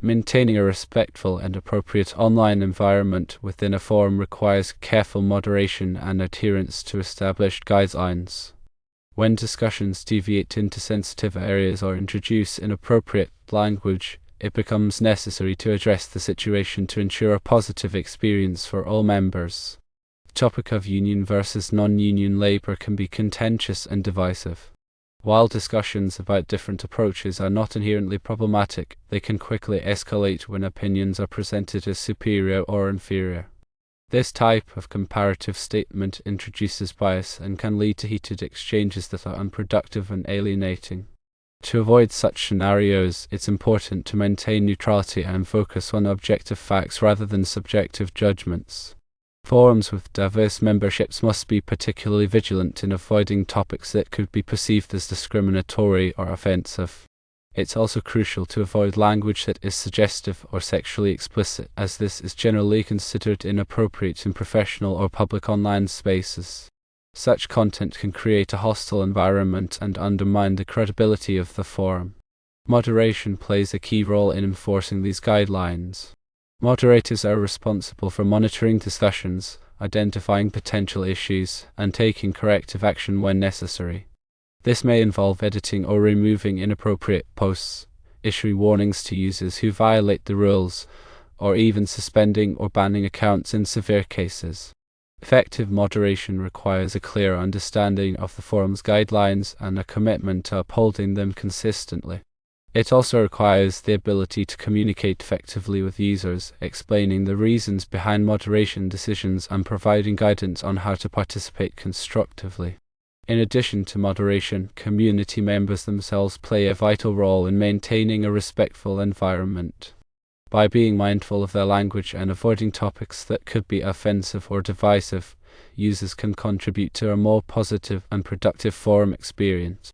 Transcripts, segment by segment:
Maintaining a respectful and appropriate online environment within a forum requires careful moderation and adherence to established guidelines. When discussions deviate into sensitive areas or introduce inappropriate language, it becomes necessary to address the situation to ensure a positive experience for all members. The topic of union versus non-union labor can be contentious and divisive. While discussions about different approaches are not inherently problematic, they can quickly escalate when opinions are presented as superior or inferior. This type of comparative statement introduces bias and can lead to heated exchanges that are unproductive and alienating. To avoid such scenarios, it's important to maintain neutrality and focus on objective facts rather than subjective judgments. Forums with diverse memberships must be particularly vigilant in avoiding topics that could be perceived as discriminatory or offensive. It's also crucial to avoid language that is suggestive or sexually explicit, as this is generally considered inappropriate in professional or public online spaces. Such content can create a hostile environment and undermine the credibility of the forum. Moderation plays a key role in enforcing these guidelines. Moderators are responsible for monitoring discussions, identifying potential issues, and taking corrective action when necessary. This may involve editing or removing inappropriate posts, issuing warnings to users who violate the rules, or even suspending or banning accounts in severe cases. Effective moderation requires a clear understanding of the forum's guidelines and a commitment to upholding them consistently. It also requires the ability to communicate effectively with users, explaining the reasons behind moderation decisions and providing guidance on how to participate constructively. In addition to moderation, community members themselves play a vital role in maintaining a respectful environment. By being mindful of their language and avoiding topics that could be offensive or divisive, users can contribute to a more positive and productive forum experience.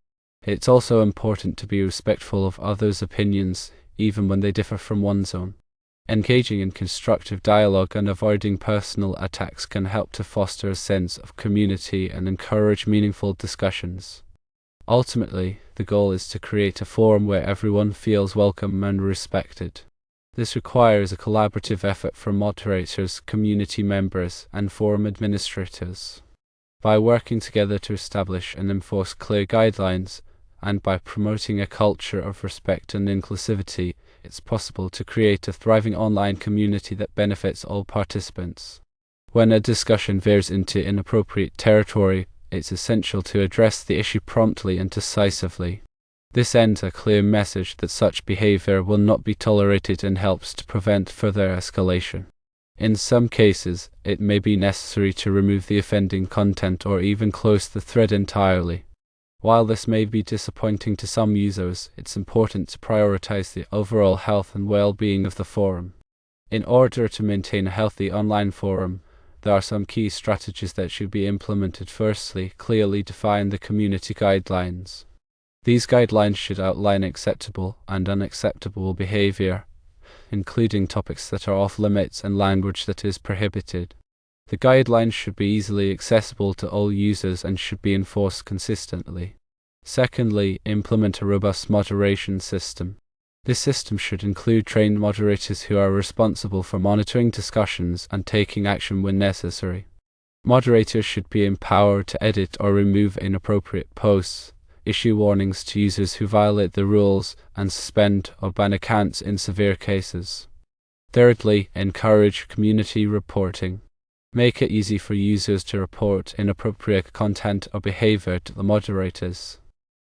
It's also important to be respectful of others' opinions, even when they differ from one's own. Engaging in constructive dialogue and avoiding personal attacks can help to foster a sense of community and encourage meaningful discussions. Ultimately, the goal is to create a forum where everyone feels welcome and respected. This requires a collaborative effort from moderators, community members, and forum administrators. By working together to establish and enforce clear guidelines, and by promoting a culture of respect and inclusivity, it's possible to create a thriving online community that benefits all participants. When a discussion veers into inappropriate territory, it's essential to address the issue promptly and decisively. This sends a clear message that such behavior will not be tolerated and helps to prevent further escalation. In some cases, it may be necessary to remove the offending content or even close the thread entirely. While this may be disappointing to some users, it's important to prioritize the overall health and well-being of the forum. In order to maintain a healthy online forum, there are some key strategies that should be implemented. Firstly, clearly define the community guidelines. These guidelines should outline acceptable and unacceptable behavior, including topics that are off-limits and language that is prohibited. The guidelines should be easily accessible to all users and should be enforced consistently. Secondly, implement a robust moderation system. This system should include trained moderators who are responsible for monitoring discussions and taking action when necessary. Moderators should be empowered to edit or remove inappropriate posts, issue warnings to users who violate the rules, and suspend or ban accounts in severe cases. Thirdly, encourage community reporting. Make it easy for users to report inappropriate content or behavior to the moderators.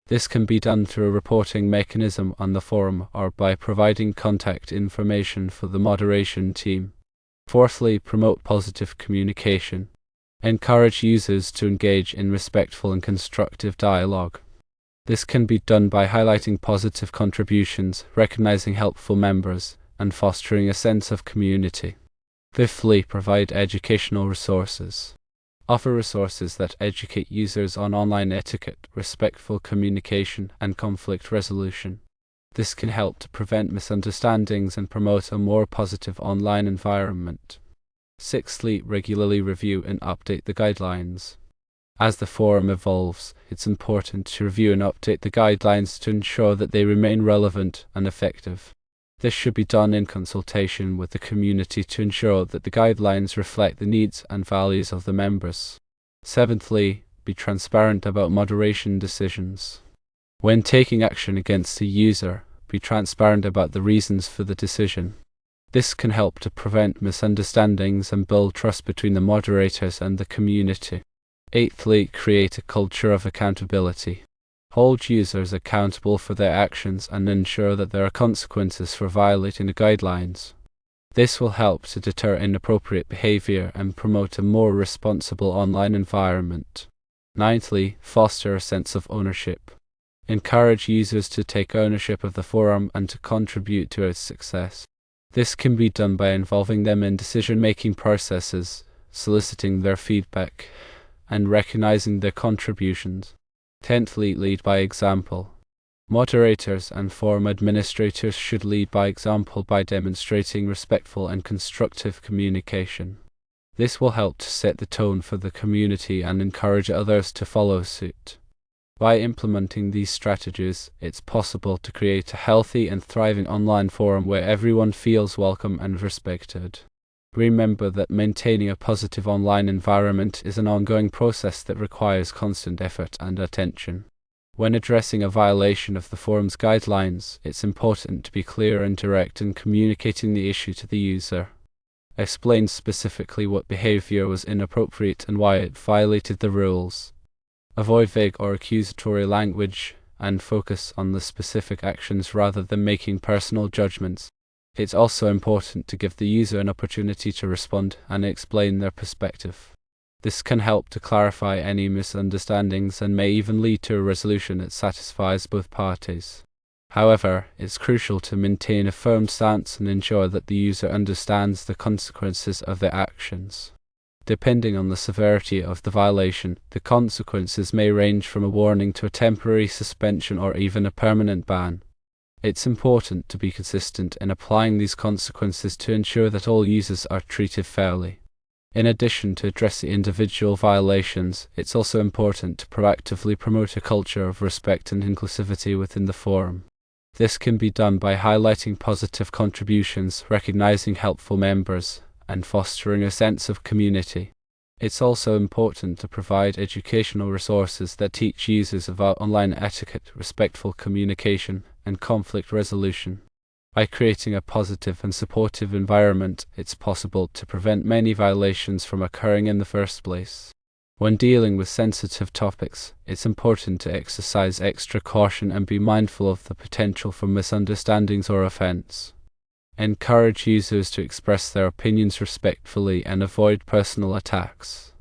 This can be done through a reporting mechanism on the forum or by providing contact information for the moderation team. Fourthly, promote positive communication. Encourage users to engage in respectful and constructive dialogue. This can be done by highlighting positive contributions, recognizing helpful members, and fostering a sense of community. Fifthly, provide educational resources. Offer resources that educate users on online etiquette, respectful communication, and conflict resolution. This can help to prevent misunderstandings and promote a more positive online environment. Sixthly, regularly review and update the guidelines. As the forum evolves, it's important to review and update the guidelines to ensure that they remain relevant and effective. This should be done in consultation with the community to ensure that the guidelines reflect the needs and values of the members. Seventhly, be transparent about moderation decisions. When taking action against a user, be transparent about the reasons for the decision. This can help to prevent misunderstandings and build trust between the moderators and the community. Eighthly, create a culture of accountability. Hold users accountable for their actions and ensure that there are consequences for violating the guidelines. This will help to deter inappropriate behavior and promote a more responsible online environment. Ninthly, foster a sense of ownership. Encourage users to take ownership of the forum and to contribute to its success. This can be done by involving them in decision-making processes, soliciting their feedback, and recognizing their contributions. Tenthly, lead by example. Moderators and forum administrators should lead by example by demonstrating respectful and constructive communication. This will help to set the tone for the community and encourage others to follow suit. By implementing these strategies, it's possible to create a healthy and thriving online forum where everyone feels welcome and respected. Remember that maintaining a positive online environment is an ongoing process that requires constant effort and attention. When addressing a violation of the forum's guidelines, it's important to be clear and direct in communicating the issue to the user. Explain specifically what behavior was inappropriate and why it violated the rules. Avoid vague or accusatory language, and focus on the specific actions rather than making personal judgments. It's also important to give the user an opportunity to respond and explain their perspective. This can help to clarify any misunderstandings and may even lead to a resolution that satisfies both parties. However, it's crucial to maintain a firm stance and ensure that the user understands the consequences of their actions. Depending on the severity of the violation, the consequences may range from a warning to a temporary suspension or even a permanent ban. It's important to be consistent in applying these consequences to ensure that all users are treated fairly. In addition to addressing individual violations, it's also important to proactively promote a culture of respect and inclusivity within the forum. This can be done by highlighting positive contributions, recognizing helpful members, and fostering a sense of community. It's also important to provide educational resources that teach users about online etiquette, respectful communication, and conflict resolution. By creating a positive and supportive environment, it's possible to prevent many violations from occurring in the first place. When dealing with sensitive topics, it's important to exercise extra caution and be mindful of the potential for misunderstandings or offense. Encourage users to express their opinions respectfully and avoid personal attacks.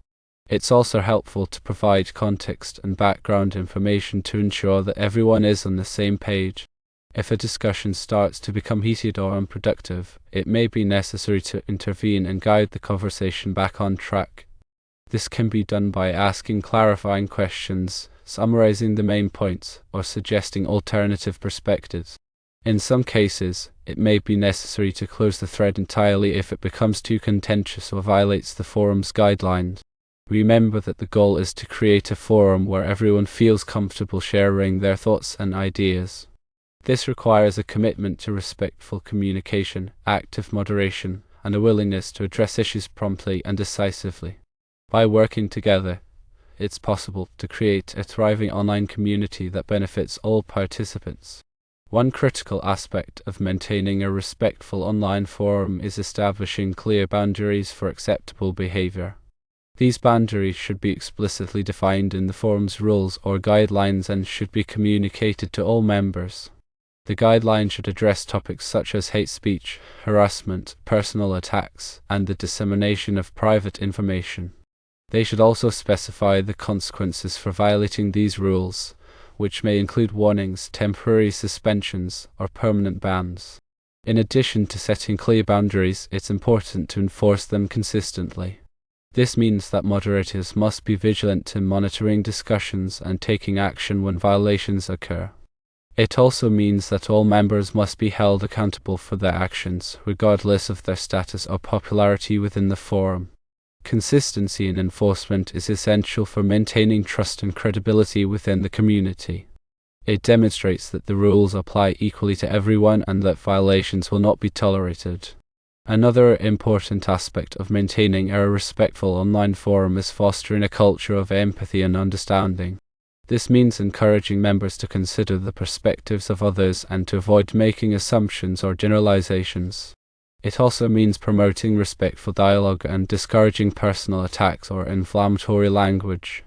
It's also helpful to provide context and background information to ensure that everyone is on the same page. If a discussion starts to become heated or unproductive, it may be necessary to intervene and guide the conversation back on track. This can be done by asking clarifying questions, summarizing the main points, or suggesting alternative perspectives. In some cases, it may be necessary to close the thread entirely if it becomes too contentious or violates the forum's guidelines. Remember that the goal is to create a forum where everyone feels comfortable sharing their thoughts and ideas. This requires a commitment to respectful communication, active moderation, and a willingness to address issues promptly and decisively. By working together, it's possible to create a thriving online community that benefits all participants. One critical aspect of maintaining a respectful online forum is establishing clear boundaries for acceptable behavior. These boundaries should be explicitly defined in the forum's rules or guidelines and should be communicated to all members. The guidelines should address topics such as hate speech, harassment, personal attacks, and the dissemination of private information. They should also specify the consequences for violating these rules, which may include warnings, temporary suspensions, or permanent bans. In addition to setting clear boundaries, it's important to enforce them consistently. This means that moderators must be vigilant in monitoring discussions and taking action when violations occur. It also means that all members must be held accountable for their actions, regardless of their status or popularity within the forum. Consistency in enforcement is essential for maintaining trust and credibility within the community. It demonstrates that the rules apply equally to everyone and that violations will not be tolerated. Another important aspect of maintaining a respectful online forum is fostering a culture of empathy and understanding. This means encouraging members to consider the perspectives of others and to avoid making assumptions or generalizations. It also means promoting respectful dialogue and discouraging personal attacks or inflammatory language.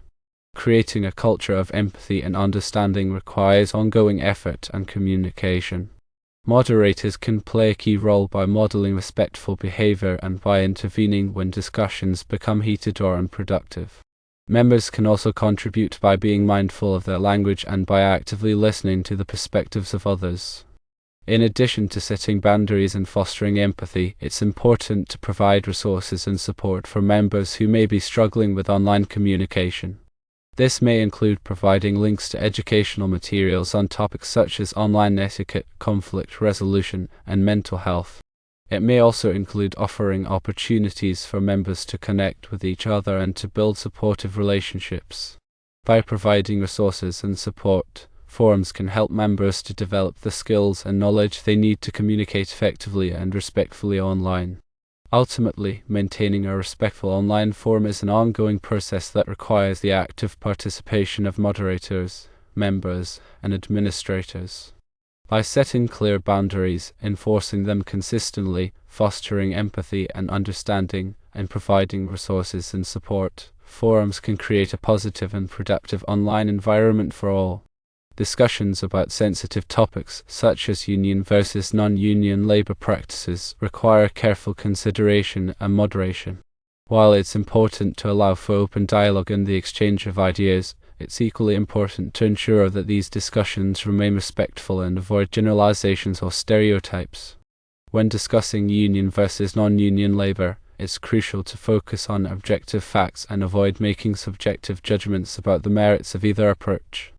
Creating a culture of empathy and understanding requires ongoing effort and communication. Moderators can play a key role by modeling respectful behavior and by intervening when discussions become heated or unproductive. Members can also contribute by being mindful of their language and by actively listening to the perspectives of others. In addition to setting boundaries and fostering empathy, it's important to provide resources and support for members who may be struggling with online communication. This may include providing links to educational materials on topics such as online etiquette, conflict resolution, and mental health. It may also include offering opportunities for members to connect with each other and to build supportive relationships. By providing resources and support, forums can help members to develop the skills and knowledge they need to communicate effectively and respectfully online. Ultimately, maintaining a respectful online forum is an ongoing process that requires the active participation of moderators, members, and administrators. By setting clear boundaries, enforcing them consistently, fostering empathy and understanding, and providing resources and support, forums can create a positive and productive online environment for all. Discussions about sensitive topics, such as union versus non-union labor practices, require careful consideration and moderation. While it's important to allow for open dialogue and the exchange of ideas, it's equally important to ensure that these discussions remain respectful and avoid generalizations or stereotypes. When discussing union versus non-union labor, it's crucial to focus on objective facts and avoid making subjective judgments about the merits of either approach.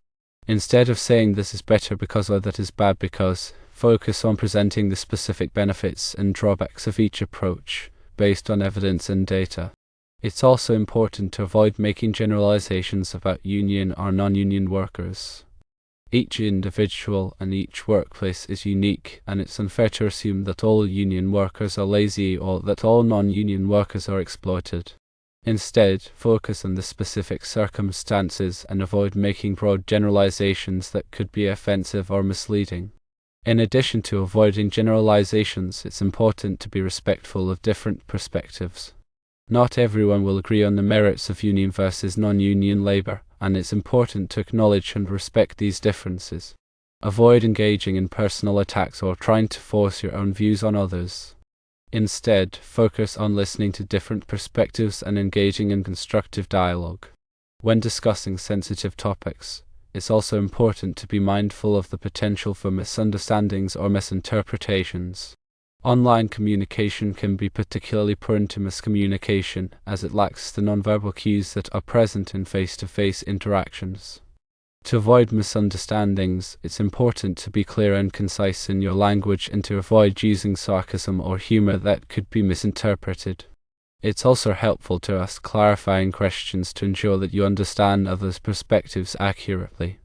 Instead of saying this is better because or that is bad because, focus on presenting the specific benefits and drawbacks of each approach, based on evidence and data. It's also important to avoid making generalizations about union or non-union workers. Each individual and each workplace is unique, and it's unfair to assume that all union workers are lazy or that all non-union workers are exploited. Instead, focus on the specific circumstances and avoid making broad generalizations that could be offensive or misleading. In addition to avoiding generalizations, it's important to be respectful of different perspectives. Not everyone will agree on the merits of union versus non-union labor, and it's important to acknowledge and respect these differences. Avoid engaging in personal attacks or trying to force your own views on others. Instead, focus on listening to different perspectives and engaging in constructive dialogue. When discussing sensitive topics, it's also important to be mindful of the potential for misunderstandings or misinterpretations. Online communication can be particularly prone to miscommunication, as it lacks the nonverbal cues that are present in face-to-face interactions. To avoid misunderstandings, it's important to be clear and concise in your language and to avoid using sarcasm or humor that could be misinterpreted. It's also helpful to ask clarifying questions to ensure that you understand others' perspectives accurately.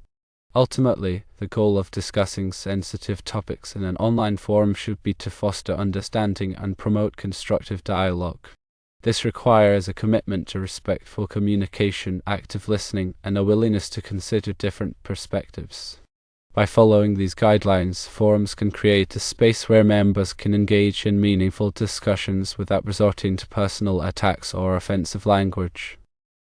Ultimately, the goal of discussing sensitive topics in an online forum should be to foster understanding and promote constructive dialogue. This requires a commitment to respectful communication, active listening, and a willingness to consider different perspectives. By following these guidelines, forums can create a space where members can engage in meaningful discussions without resorting to personal attacks or offensive language.